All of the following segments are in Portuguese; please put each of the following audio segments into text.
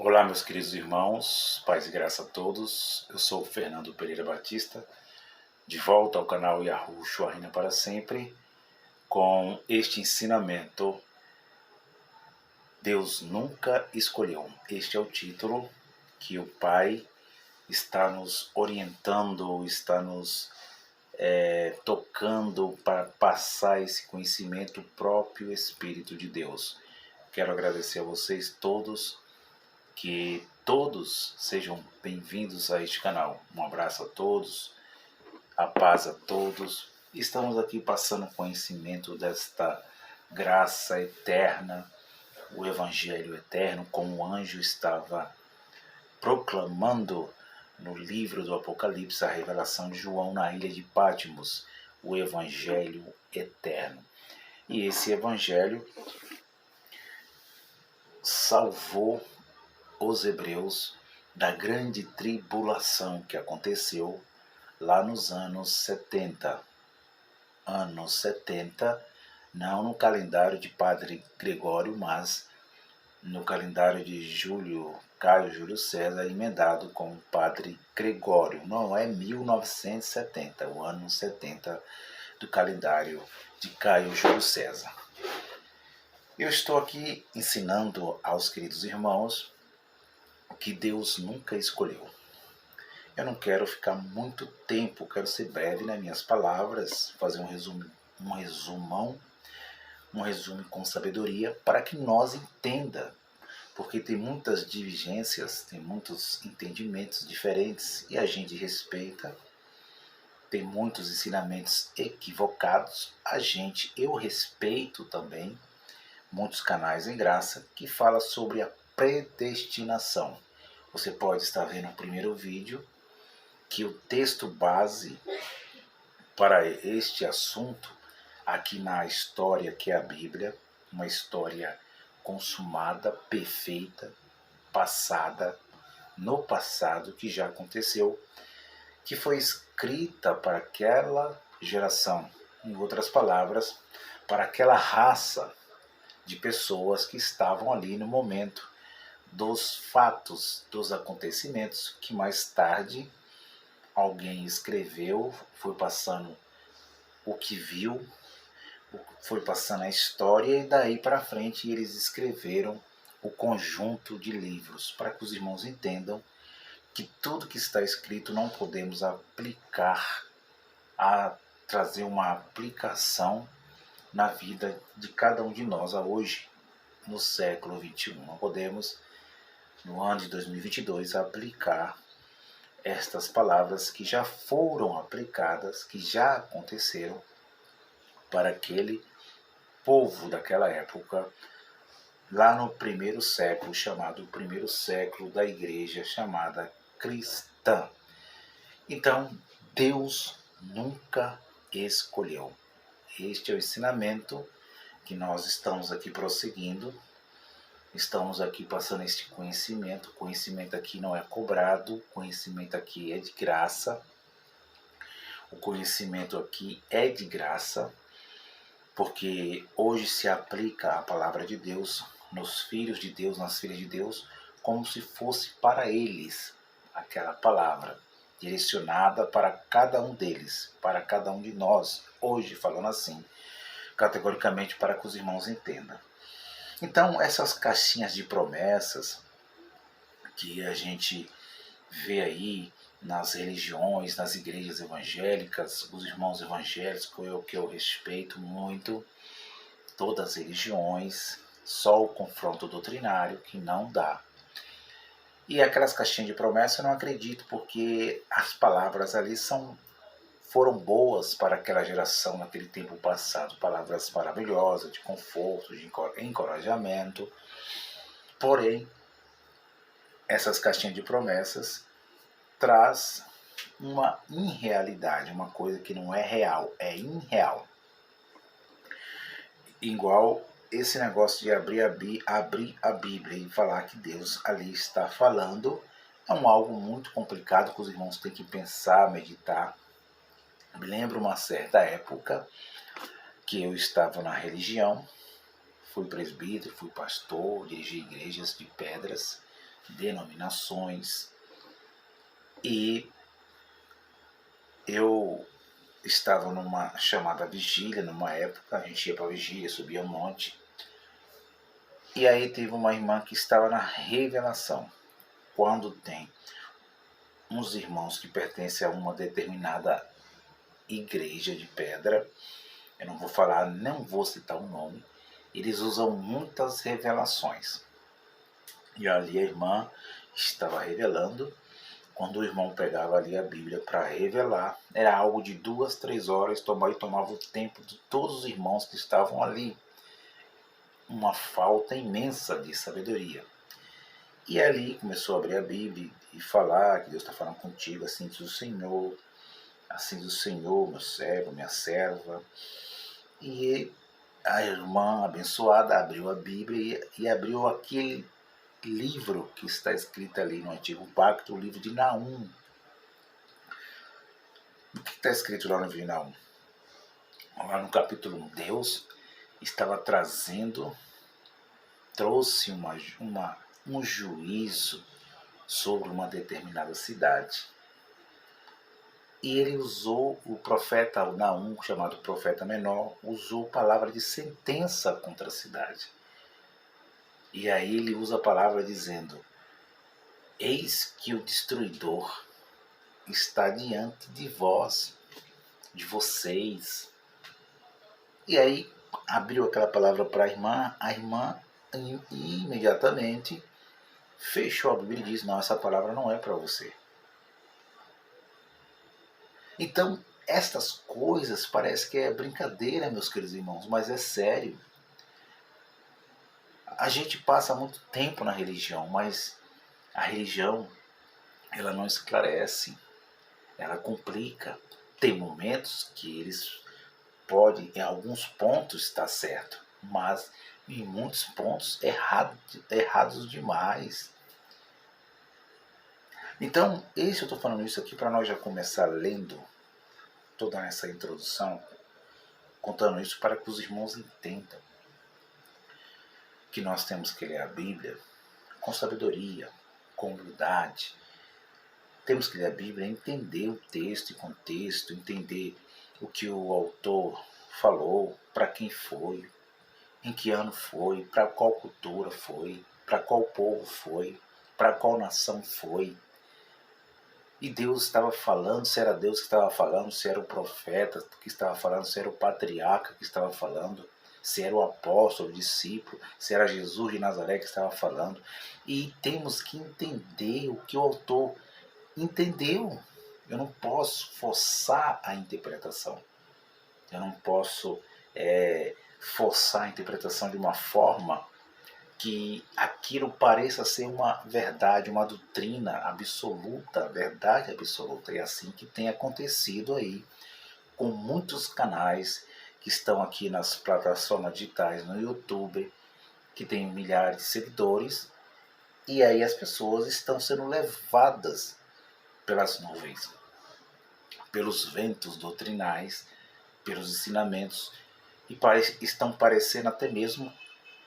Olá, meus queridos irmãos, paz e graça a todos. Eu sou o Fernando Pereira Batista, de volta ao canal Yahushua Reina para Sempre, com este ensinamento: Deus nunca escolheu. Este é o título que o Pai está nos orientando, está nos tocando para passar esse conhecimento próprio Espírito de Deus. Quero agradecer a vocês todos. Que todos sejam bem-vindos a este canal. Um abraço a todos, a paz a todos. Estamos aqui passando conhecimento desta graça eterna, o Evangelho eterno, como o anjo estava proclamando no livro do Apocalipse, a revelação de João na ilha de Patmos, o Evangelho eterno. E esse Evangelho salvou os hebreus da grande tribulação que aconteceu lá nos anos 70. Anos 70, não no calendário de Padre Gregório, mas no calendário de Caio Júlio César, emendado com o Padre Gregório. Não é 1970, o ano 70 do calendário de Caio Júlio César. Eu estou aqui ensinando aos queridos irmãos que Deus nunca escolheu. Eu não quero ficar muito tempo, quero ser breve nas minhas palavras, fazer um resumo com sabedoria, para que nós entenda, porque tem muitas divergências, tem muitos entendimentos diferentes e a gente respeita. Tem muitos ensinamentos equivocados, eu respeito também muitos canais em graça que falam sobre a predestinação. Você pode estar vendo no primeiro vídeo que o texto base para este assunto aqui na história que é a Bíblia, uma história consumada, perfeita, passada, no passado, que já aconteceu, que foi escrita para aquela geração, em outras palavras, para aquela raça de pessoas que estavam ali no momento dos fatos, dos acontecimentos, que mais tarde alguém escreveu, foi passando o que viu, foi passando a história, e daí para frente eles escreveram o conjunto de livros, para que os irmãos entendam que tudo que está escrito não podemos aplicar, trazer uma aplicação na vida de cada um de nós hoje, no século XXI. Não podemos, no ano de 2022, aplicar estas palavras que já foram aplicadas, que já aconteceram para aquele povo daquela época, lá no primeiro século, chamado primeiro século da igreja, chamada cristã. Então, Deus nunca escolheu. Este é o ensinamento que nós estamos aqui prosseguindo. Estamos aqui passando este conhecimento. O conhecimento aqui não é cobrado, o conhecimento aqui é de graça. O conhecimento aqui é de graça, porque hoje se aplica a palavra de Deus nos filhos de Deus, nas filhas de Deus, como se fosse para eles aquela palavra, direcionada para cada um deles, para cada um de nós, hoje falando assim, categoricamente, para que os irmãos entendam. Então, essas caixinhas de promessas que a gente vê aí nas religiões, nas igrejas evangélicas, os irmãos evangélicos, que eu respeito muito, todas as religiões, só o confronto doutrinário que não dá. E aquelas caixinhas de promessa eu não acredito, porque as palavras ali foram boas para aquela geração naquele tempo passado, palavras maravilhosas, de conforto, de encorajamento. Porém, essas caixinhas de promessas traz uma irrealidade, uma coisa que não é real, é irreal. Igual esse negócio de abrir a Bíblia e falar que Deus ali está falando, é algo muito complicado que os irmãos têm que pensar, meditar. Me lembro uma certa época que eu estava na religião, fui presbítero, fui pastor, dirigi igrejas de pedras, denominações. E eu estava numa chamada vigília, numa época, a gente ia para a vigília, subia um monte. E aí teve uma irmã que estava na revelação. Quando tem uns irmãos que pertencem a uma determinada igreja de pedra, eu não vou falar, não vou citar o nome, eles usam muitas revelações. E ali a irmã estava revelando. Quando o irmão pegava ali a Bíblia para revelar, era algo de 2, 3 horas, tomava o tempo de todos os irmãos que estavam ali. Uma falta imensa de sabedoria. E ali começou a abrir a Bíblia e falar que Deus está falando contigo, assim diz o Senhor, meu servo, minha serva. E a irmã abençoada abriu a Bíblia e abriu aquele livro que está escrito ali no Antigo Pacto, o livro de Naum. O que está escrito lá no livro de Naum? Lá no capítulo 1, Deus estava trouxe um juízo sobre uma determinada cidade. E ele usou o profeta Naum, chamado profeta menor, usou a palavra de sentença contra a cidade. E aí ele usa a palavra dizendo: eis que o destruidor está diante de vós, de vocês. E aí abriu aquela palavra para a irmã imediatamente fechou a Bíblia e disse: não, essa palavra não é para você. Então, estas coisas parece que é brincadeira, meus queridos irmãos, mas é sério. A gente passa muito tempo na religião, mas a religião, ela não esclarece, ela complica. Tem momentos que eles podem, em alguns pontos, estar certo, mas em muitos pontos errados demais. Então, eu estou falando isso aqui para nós já começar lendo toda essa introdução, contando isso para que os irmãos entendam que nós temos que ler a Bíblia com sabedoria, com humildade. Temos que ler a Bíblia e entender o texto e contexto, entender o que o autor falou, para quem foi, em que ano foi, para qual cultura foi, para qual povo foi, para qual nação foi. E Deus estava falando, se era Deus que estava falando, se era o profeta que estava falando, se era o patriarca que estava falando, se era o apóstolo, o discípulo, se era Jesus de Nazaré que estava falando. E temos que entender o que o autor entendeu. Eu não posso forçar a interpretação. Eu não posso forçar a interpretação de uma forma que aquilo pareça ser uma verdade, uma doutrina absoluta, verdade absoluta. É assim que tem acontecido aí com muitos canais que estão aqui nas plataformas digitais, no YouTube, que tem milhares de seguidores, e aí as pessoas estão sendo levadas pelas nuvens, pelos ventos doutrinais, pelos ensinamentos, e estão parecendo até mesmo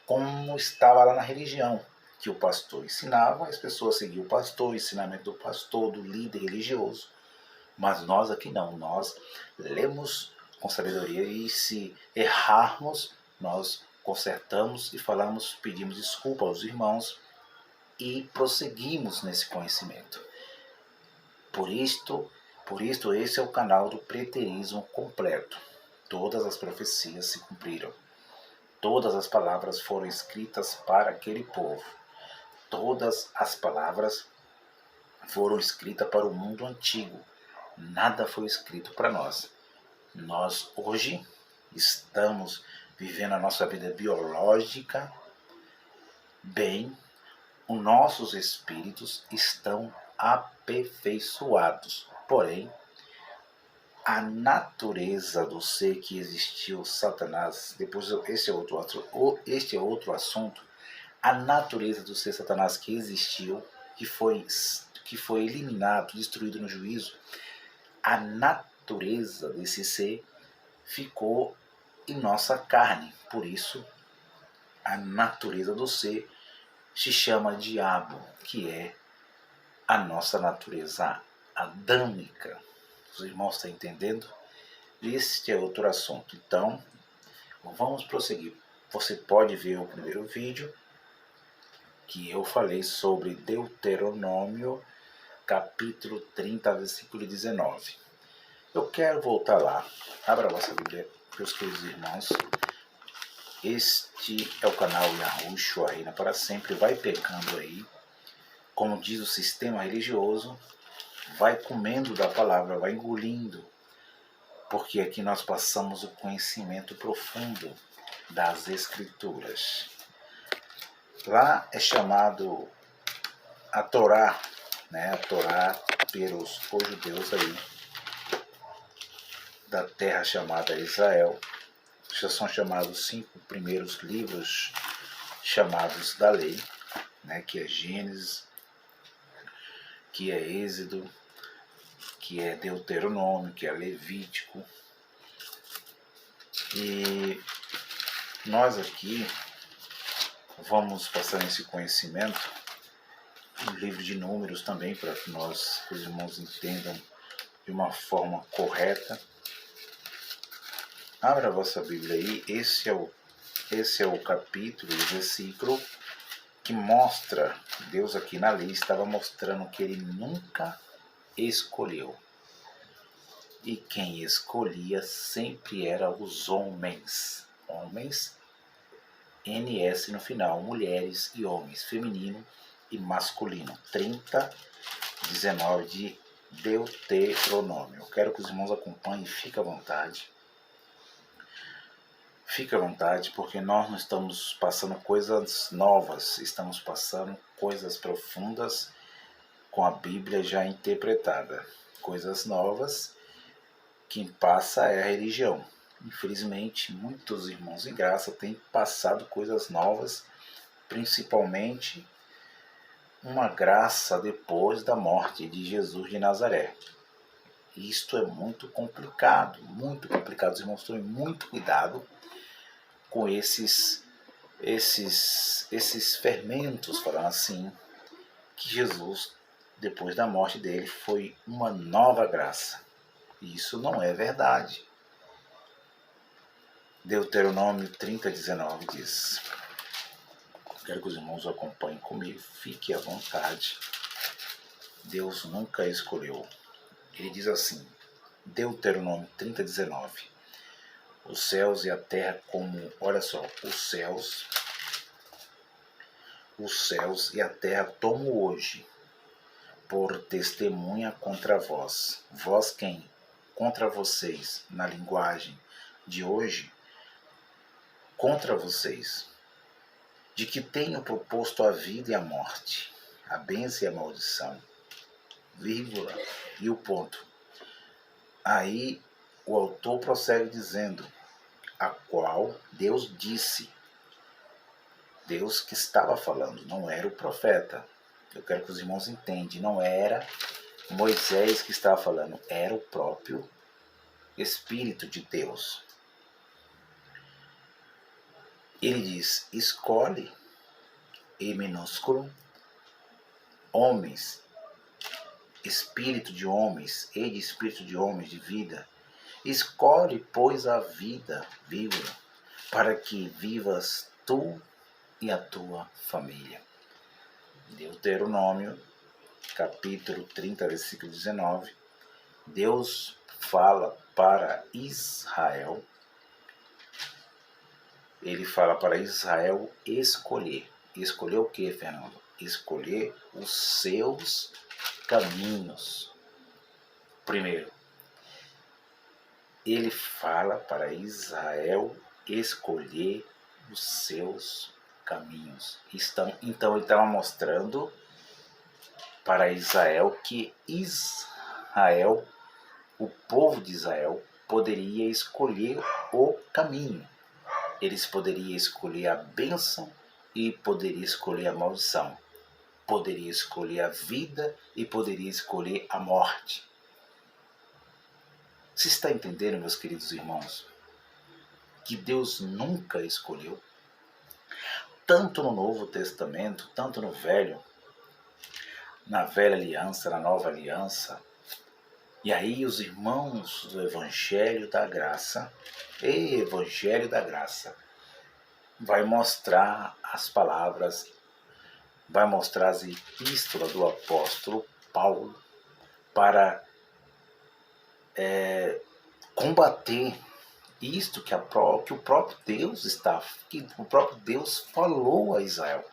como estava lá na religião, que o pastor ensinava, as pessoas seguiam o pastor, o ensinamento do pastor, do líder religioso. Mas nós aqui não, nós lemos com sabedoria e se errarmos, nós consertamos e falamos, pedimos desculpa aos irmãos e prosseguimos nesse conhecimento. Por isto, esse é o canal do preterismo completo. Todas as profecias se cumpriram. Todas as palavras foram escritas para aquele povo. Todas as palavras foram escritas para o mundo antigo. Nada foi escrito para nós. Nós hoje estamos vivendo a nossa vida biológica bem. Os nossos espíritos estão aperfeiçoados. Porém, a natureza do ser que existiu, Satanás, depois este é outro assunto, a natureza do ser Satanás que existiu, que foi eliminado, destruído no juízo, a natureza desse ser ficou em nossa carne. Por isso, a natureza do ser se chama diabo, que é a nossa natureza adâmica. Os irmãos estão entendendo? Este é outro assunto. Então, vamos prosseguir. Você pode ver o primeiro vídeo que eu falei sobre Deuteronômio, capítulo 30, versículo 19. Eu quero voltar lá. Abra a vossa Bíblia, meus queridos irmãos. Este é o canal Yahushua Reina para Sempre. Vai pecando aí, como diz o sistema religioso, vai comendo da palavra, vai engolindo, porque aqui nós passamos o conhecimento profundo das Escrituras. Lá é chamado a Torá, né? A Torá pelos judeus aí da terra chamada Israel. Já são chamados os 5 primeiros livros chamados da lei, né? Que é Gênesis, que é Êxodo, que é Deuteronômio, que é Levítico. E nós aqui vamos passar esse conhecimento no livro de Números também, para que os irmãos entendam de uma forma correta. Abra a vossa Bíblia aí, esse é o capítulo e versículo que mostra, Deus aqui na lei estava mostrando que ele nunca escolheu. E quem escolhia sempre eram os homens. Homens, NS no final, mulheres e homens, feminino e masculino. 30, 19 de Deuteronômio. Eu quero que os irmãos acompanhem, fique à vontade. Fique à vontade, porque nós não estamos passando coisas novas, estamos passando coisas profundas com a Bíblia já interpretada. Coisas novas. Quem passa é a religião. Infelizmente, muitos irmãos em graça têm passado coisas novas, principalmente uma graça depois da morte de Jesus de Nazaré. Isto é muito complicado, muito complicado. Os irmãos tomem muito cuidado com esses fermentos, falando assim, que Jesus, depois da morte dele, foi uma nova graça. Isso não é verdade. Deuteronômio 30, 19 diz. Quero que os irmãos acompanhem comigo, fique à vontade. Deus nunca escolheu. Ele diz assim, Deuteronômio 30, 19. Os céus e a terra como, olha só, os céus e a terra tomo hoje por testemunha contra vós. Vós quem? Contra vocês, na linguagem de hoje, contra vocês, de que tenho proposto a vida e a morte, a bênção e a maldição, vírgula, e o ponto. Aí o autor prossegue dizendo, a qual Deus disse, Deus que estava falando, não era o profeta. Eu quero que os irmãos entendam, não era Moisés que estava falando, era o próprio Espírito de Deus. Ele diz, escolhe, E minúsculo, homens, espírito de homens, e de espírito de homens de vida, escolhe, pois, a vida, vírgula, para que vivas tu e a tua família. Deuteronômio, capítulo 30, versículo 19, Deus fala para Israel, ele fala para Israel escolher. Escolher o que, Fernando? Escolher os seus caminhos. Primeiro, ele fala para Israel escolher os seus caminhos. Então ele estava mostrando para Israel que Israel, o povo de Israel, poderia escolher o caminho. Eles poderiam escolher a bênção e poderiam escolher a maldição. Poderia escolher a vida e poderia escolher a morte. Você está entendendo, meus queridos irmãos, que Deus nunca escolheu? tanto no Novo Testamento, tanto no Velho, na Velha Aliança, na Nova Aliança. E aí os irmãos do Evangelho da Graça, Evangelho da Graça, vai mostrar as palavras, vai mostrar as epístolas do apóstolo Paulo para combater isto que o próprio Deus falou a Israel.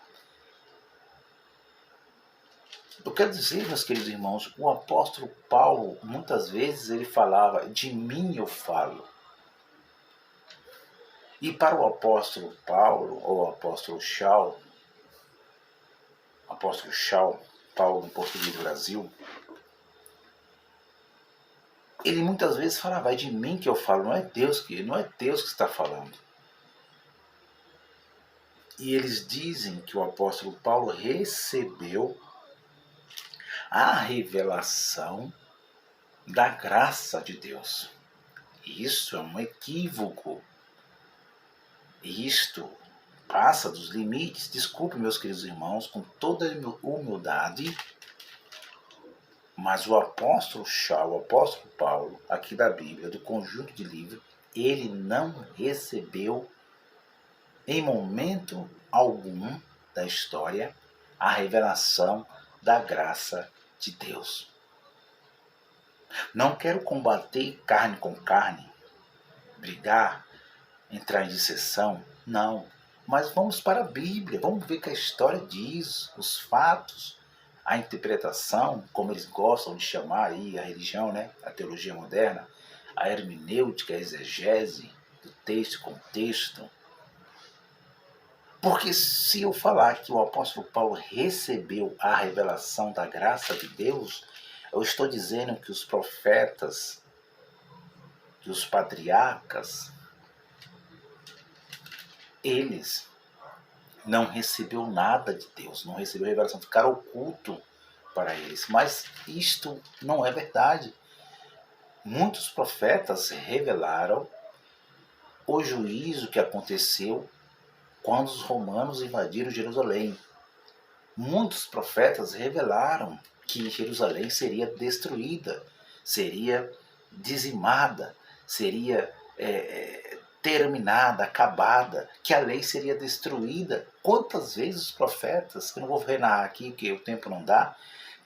Eu quero dizer, meus queridos irmãos, o apóstolo Paulo, muitas vezes ele falava, de mim eu falo. E para o apóstolo Paulo, ou apóstolo Shaul, Paulo no português do Brasil, ele muitas vezes falava, é de mim que eu falo, não é Deus que está falando. E eles dizem que o apóstolo Paulo recebeu a revelação da graça de Deus. Isso é um equívoco. Isto passa dos limites. Desculpe, meus queridos irmãos, com toda a humildade, mas o apóstolo Shaul, o apóstolo Paulo, aqui da Bíblia, do conjunto de livros, ele não recebeu em momento algum da história a revelação da graça de Deus. Não quero combater carne com carne, brigar, entrar em dissessão, não. Mas vamos para a Bíblia, vamos ver o que a história diz, os fatos, a interpretação, como eles gostam de chamar aí a religião, né? A teologia moderna, a hermenêutica, a exegese do texto, contexto. Porque se eu falar que o apóstolo Paulo recebeu a revelação da graça de Deus, eu estou dizendo que os profetas, que os patriarcas, eles não receberam nada de Deus, não receberam a revelação, ficaram oculto para eles. Mas isto não é verdade. Muitos profetas revelaram o juízo que aconteceu quando os romanos invadiram Jerusalém. Muitos profetas revelaram que Jerusalém seria destruída, seria dizimada, seria terminada, acabada, que a lei seria destruída. Quantas vezes os profetas, que eu não vou narrar aqui, porque o tempo não dá,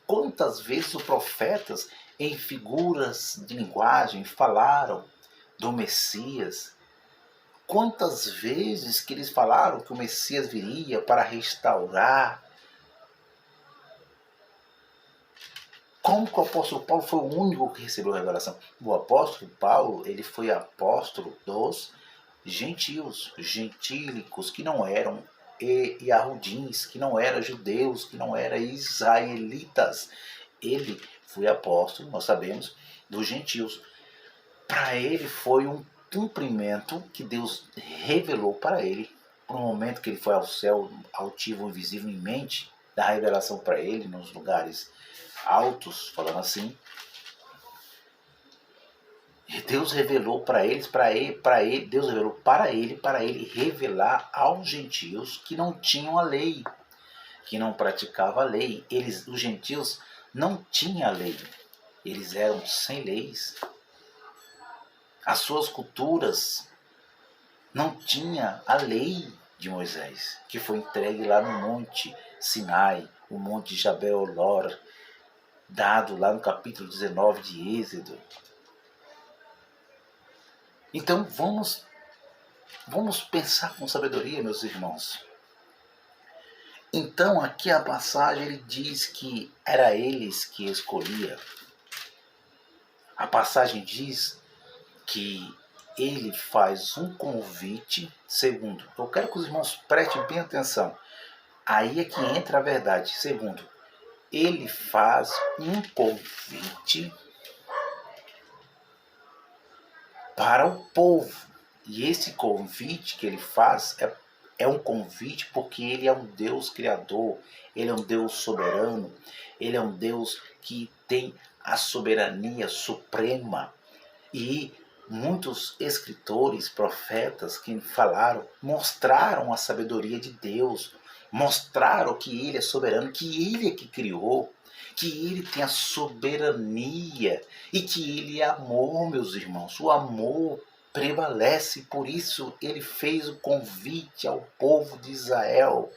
quantas vezes os profetas, em figuras de linguagem, falaram do Messias. Quantas vezes que eles falaram que o Messias viria para restaurar. Como que o apóstolo Paulo foi o único que recebeu a revelação? O apóstolo Paulo, ele foi apóstolo dos gentios, gentílicos, que não eram Yahudins, que não eram judeus, que não eram israelitas. Ele foi apóstolo, nós sabemos, dos gentios. Para ele foi um cumprimento que Deus revelou para ele, no momento que ele foi ao céu altivo, invisível em mente, da revelação para ele nos lugares altos, falando assim. Deus revelou para eles, Deus revelou para ele revelar aos gentios que não tinham a lei, que não praticavam a lei. Os gentios não tinham a lei, eles eram sem leis. As suas culturas não tinham a lei de Moisés, que foi entregue lá no Monte Sinai, o Monte Jabel-Lor, dado lá no capítulo 19 de Êxodo. Então vamos pensar com sabedoria, meus irmãos. Então aqui a passagem ele diz que era eles que escolhia. A passagem diz que ele faz um convite. Segundo, eu quero que os irmãos prestem bem atenção. Aí é que entra a verdade. Segundo, ele faz um convite para o povo. E esse convite que ele faz é um convite porque ele é um Deus criador, ele é um Deus soberano, ele é um Deus que tem a soberania suprema. E muitos escritores, profetas que falaram, mostraram a sabedoria de Deus, mostraram que Ele é soberano, que Ele é que criou, que Ele tem a soberania e que Ele é amor, meus irmãos. O amor prevalece, por isso Ele fez o convite ao povo de Israel.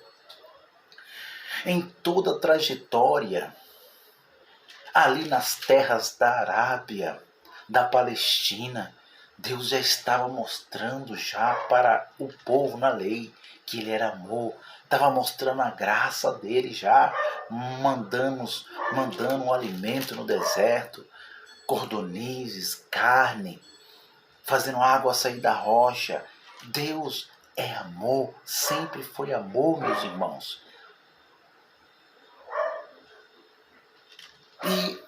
Em toda a trajetória, ali nas terras da Arábia, da Palestina, Deus já estava mostrando já para o povo na lei que Ele era amor, estava mostrando a graça dele já, mandando um alimento no deserto, cordonizes, carne, fazendo água sair da rocha. Deus é amor, sempre foi amor, meus irmãos. E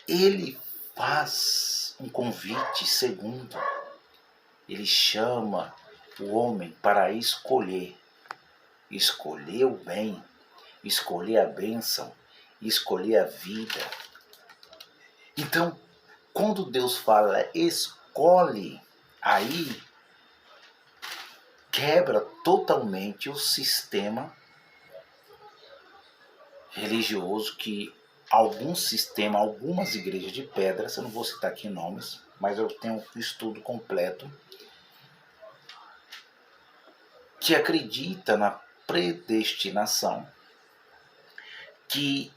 Ele faz um convite segundo. Ele chama o homem para escolher o bem, escolher a bênção, escolher a vida. Então, quando Deus fala escolhe, aí quebra totalmente o sistema religioso que algumas igrejas de pedras, eu não vou citar aqui nomes, mas eu tenho um estudo completo, que acredita na predestinação, que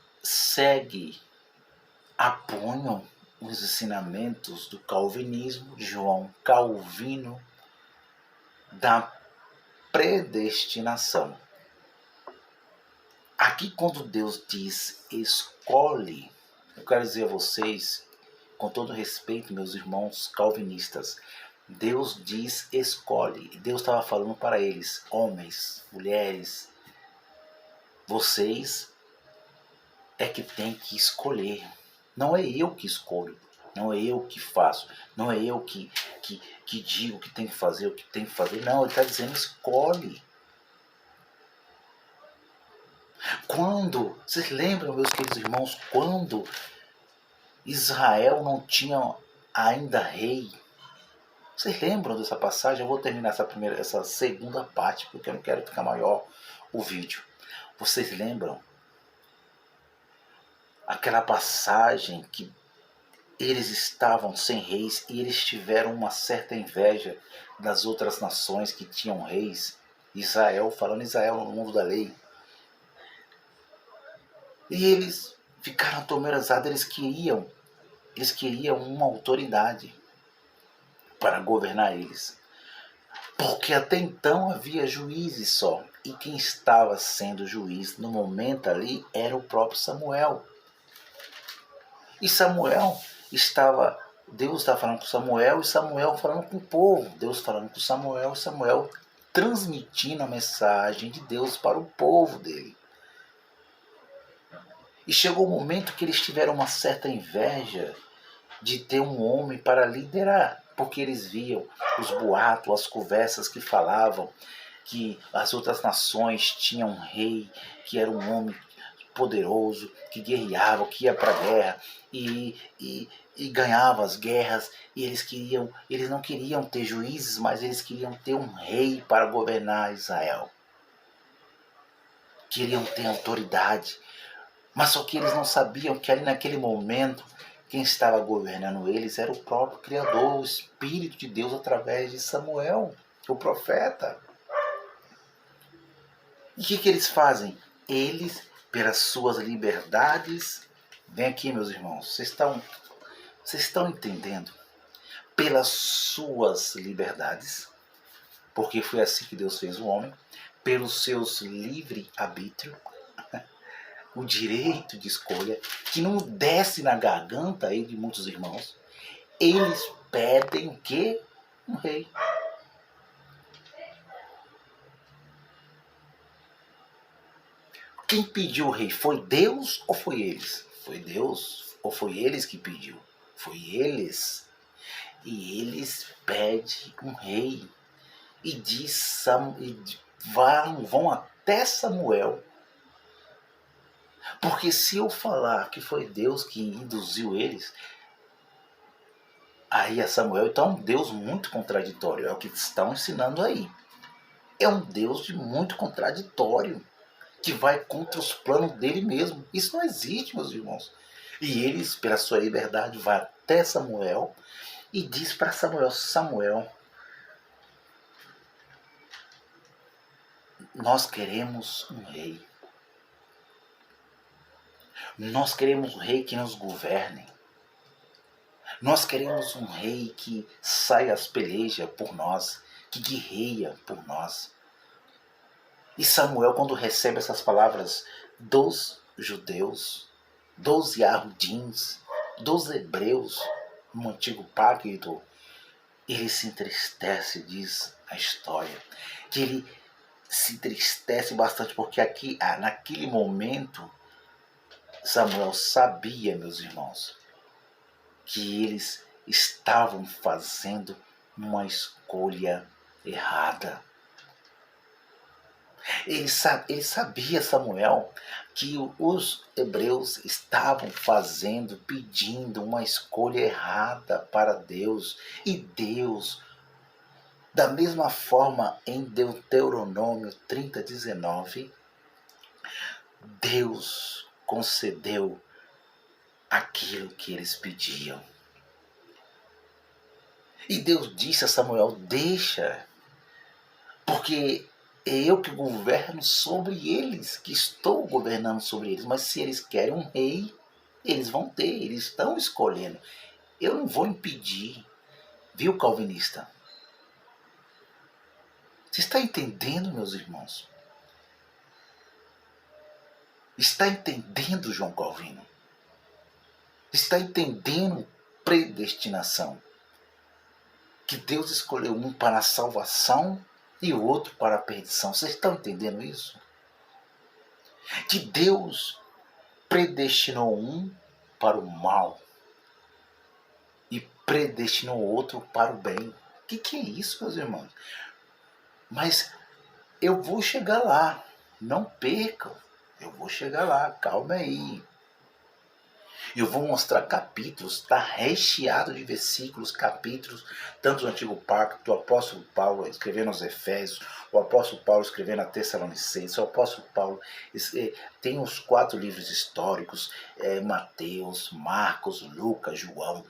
apoiam os ensinamentos do calvinismo, de João Calvino, da predestinação. Aqui quando Deus diz escolhe, eu quero dizer a vocês, com todo respeito, meus irmãos calvinistas, Deus diz escolhe. Deus estava falando para eles, homens, mulheres, vocês é que tem que escolher. Não é eu que escolho, não é eu que faço, não é eu que digo o que tem que fazer, o que tem que fazer. Não, ele está dizendo escolhe. Vocês lembram, meus queridos irmãos, quando Israel não tinha ainda rei? Vocês lembram dessa passagem? Eu vou terminar essa segunda parte, porque eu não quero ficar maior o vídeo. Vocês lembram? Aquela passagem que eles estavam sem reis e eles tiveram uma certa inveja das outras nações que tinham reis. Israel, falando Israel no mundo da lei. E eles ficaram atemorizados, eles queriam uma autoridade para governar eles. Porque até então havia juízes só. E quem estava sendo juiz no momento ali era o próprio Samuel. E Deus estava falando com Samuel e Samuel falando com o povo. Deus falando com Samuel e Samuel transmitindo a mensagem de Deus para o povo dele. E chegou o momento que eles tiveram uma certa inveja de ter um homem para liderar, porque eles viam os boatos, as conversas que falavam que as outras nações tinham um rei que era um homem poderoso, que guerreava, que ia para a guerra e ganhava as guerras. E eles não queriam ter juízes, mas eles queriam ter um rei para governar Israel. Queriam ter autoridade. Mas só que eles não sabiam que ali naquele momento quem estava governando eles era o próprio Criador, o Espírito de Deus através de Samuel, o profeta. E o que eles fazem? Eles, pelas suas liberdades, vem aqui meus irmãos, vocês estão entendendo? Pelas suas liberdades, porque foi assim que Deus fez o homem, pelos seus livre-arbítrio, o direito de escolha, que não desce na garganta aí de muitos irmãos, eles pedem o quê? Um rei. Quem pediu o rei? Foi Deus ou foi eles? Foi Deus ou foi eles que pediu? Foi eles. E eles pedem um rei. E vão até Samuel. Porque se eu falar que foi Deus que induziu eles, Aí a Samuel, então, é um Deus muito contraditório, é o que estão ensinando aí. É um Deus de muito contraditório, que vai contra os planos dele mesmo. Isso não existe, meus irmãos. E eles, pela sua liberdade, vai até Samuel e diz para Samuel: Samuel, nós queremos um rei. Nós queremos um rei que nos governe. Nós queremos um rei que saia às pelejas por nós, que guerreia por nós. E Samuel, quando recebe essas palavras dos judeus, dos Yahudins, dos hebreus, no antigo pacto, ele se entristece, diz a história, que ele se entristece bastante, porque aqui, naquele momento, Samuel sabia, meus irmãos, que eles estavam fazendo uma escolha errada. Ele sabia, Samuel, que os hebreus estavam pedindo uma escolha errada para Deus. E Deus, da mesma forma, em Deuteronômio 30:19, Deus concedeu aquilo que eles pediam. E Deus disse a Samuel: deixa, porque é eu que governo sobre eles, que estou governando sobre eles. Mas se eles querem um rei, eles vão ter, eles estão escolhendo. Eu não vou impedir, viu, calvinista? Você está entendendo, meus irmãos? Está entendendo, João Calvino? Está entendendo predestinação? Que Deus escolheu um para a salvação e o outro para a perdição. Vocês estão entendendo isso? Que Deus predestinou um para o mal e predestinou outro para o bem. O que é isso, meus irmãos? Mas eu vou chegar lá. Não percam. Eu vou chegar lá. Calma aí. Eu vou mostrar capítulos, está recheado de versículos, capítulos, tanto do Antigo Pacto, o apóstolo Paulo escrevendo aos Efésios, o apóstolo Paulo escrevendo a Tessalonicenses, o apóstolo Paulo tem os 4 livros históricos, Mateus, Marcos, Lucas, João,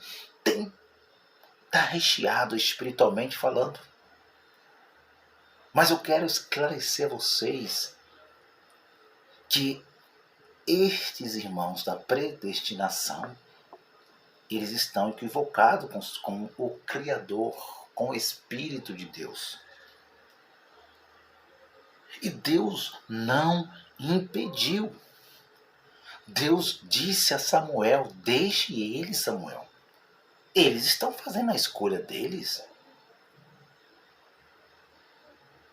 está recheado espiritualmente falando. Mas eu quero esclarecer a vocês que estes irmãos da predestinação, eles estão equivocados com o Criador, com o Espírito de Deus. E Deus não impediu. Deus disse a Samuel: deixe eles, Samuel. Eles estão fazendo a escolha deles.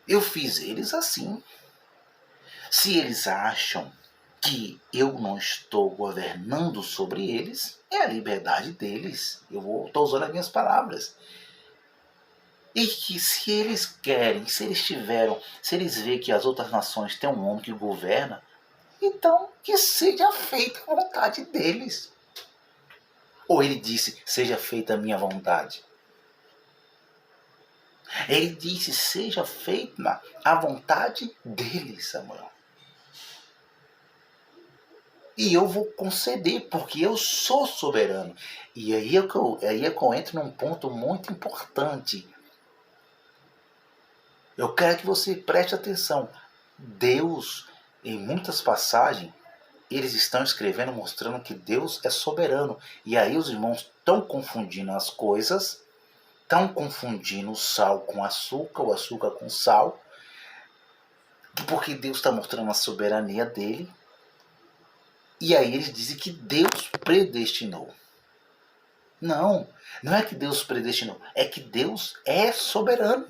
Eu fiz eles assim. Se eles acham que eu não estou governando sobre eles, é a liberdade deles. Eu estou usando as minhas palavras. E que se eles querem, se eles veem que as outras nações têm um homem que governa, então que seja feita a vontade deles. Ou ele disse: seja feita a minha vontade. Ele disse: seja feita a vontade deles, Samuel. E eu vou conceder, porque eu sou soberano. E aí é que eu entro num ponto muito importante. Eu quero que você preste atenção. Deus, em muitas passagens, eles estão escrevendo mostrando que Deus é soberano. E aí os irmãos estão confundindo as coisas, estão confundindo o sal com açúcar, o açúcar com sal, porque Deus está mostrando a soberania dele. E aí eles dizem que Deus predestinou. Não, não é que Deus predestinou, é que Deus é soberano.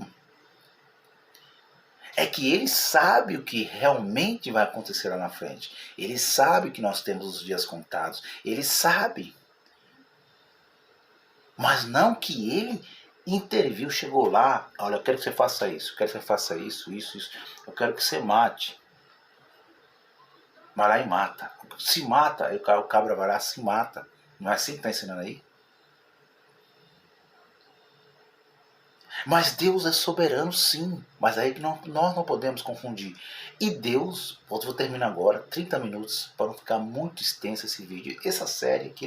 É que ele sabe o que realmente vai acontecer lá na frente. Ele sabe que nós temos os dias contados. Ele sabe. Mas não que ele interviu, chegou lá: olha, eu quero que você faça isso, eu quero que você faça isso, isso, isso. Eu quero que você mate. Vai lá e mata. Se mata, aí o cabra vai lá e se mata. Não é assim que está ensinando aí? Mas Deus é soberano, sim. Mas aí que nós não podemos confundir. E Deus, vou terminar agora, 30 minutos, para não ficar muito extenso esse vídeo. Essa série que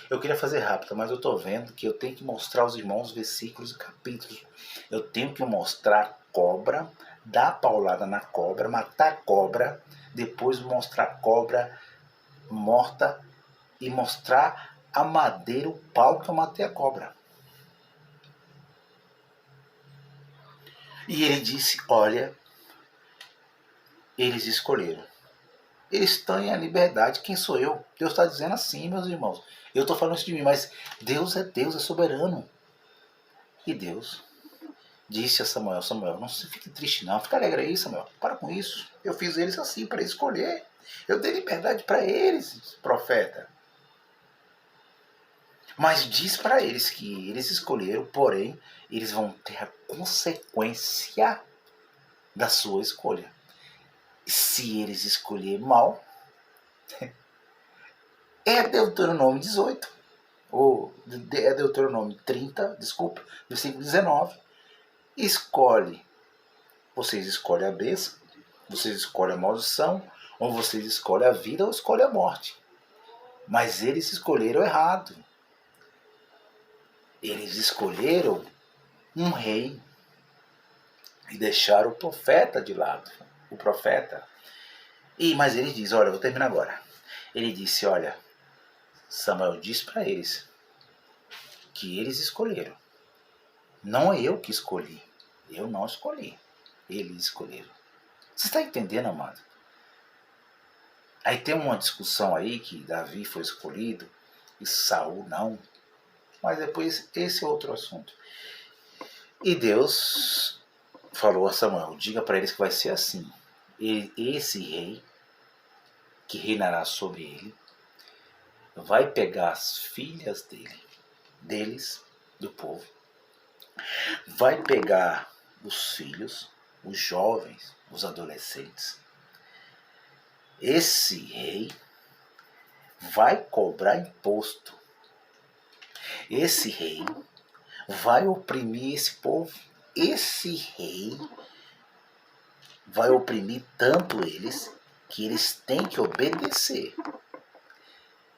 eu queria fazer rápida, mas eu estou vendo que eu tenho que mostrar aos irmãos versículos e capítulos. Eu tenho que mostrar a cobra, dar paulada na cobra, matar a cobra, depois mostrar a cobra morta e mostrar a madeira, o pau que eu matei a cobra. E ele disse, olha, eles escolheram. Eles têm a liberdade. Quem sou eu? Deus está dizendo assim, meus irmãos. Eu estou falando isso de mim, mas Deus, é soberano. E Deus disse a Samuel, Samuel, não se fique triste não, fica alegre aí, Samuel. Para com isso. Eu fiz eles assim, para escolher. Eu dei liberdade para eles, profeta. Mas diz para eles que eles escolheram, porém, eles vão ter a consequência da sua escolha. Se eles escolherem mal, é Deuteronômio 18, ou é Deuteronômio 30, desculpa, versículo 19. Escolhe, vocês escolhem a bênção, vocês escolhem a maldição, ou vocês escolhem a vida ou escolhem a morte. Mas eles escolheram errado. Eles escolheram um rei e deixaram o profeta de lado. O profeta. Mas ele diz, olha, vou terminar agora. Ele disse, olha, Samuel diz para eles que eles escolheram. Não é eu que escolhi. Eu não escolhi. Eles escolheram. Você está entendendo, amado? Aí tem uma discussão aí que Davi foi escolhido e Saul não. Mas depois esse é outro assunto. E Deus falou a Samuel, diga para eles que vai ser assim. Esse rei, que reinará sobre ele, vai pegar as filhas deles, do povo, vai pegar os filhos, os jovens, os adolescentes. Esse rei vai cobrar imposto. Esse rei vai oprimir esse povo. Esse rei vai oprimir tanto eles que eles têm que obedecer.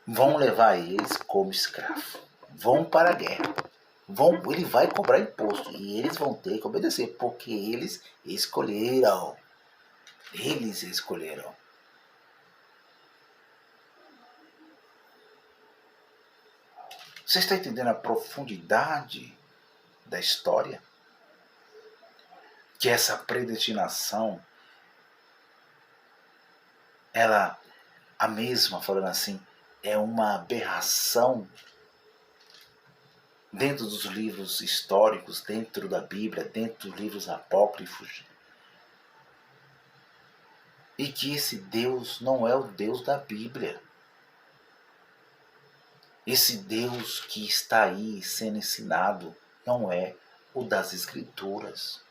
Vão levar eles como escravo. Vão para a guerra. Ele vai cobrar imposto e eles vão ter que obedecer, porque eles escolheram. Eles escolheram. Você está entendendo a profundidade da história? Que essa predestinação, ela, a mesma, falando assim, é uma aberração dentro dos livros históricos, dentro da Bíblia, dentro dos livros apócrifos. E que esse Deus não é o Deus da Bíblia. Esse Deus que está aí sendo ensinado não é o das Escrituras.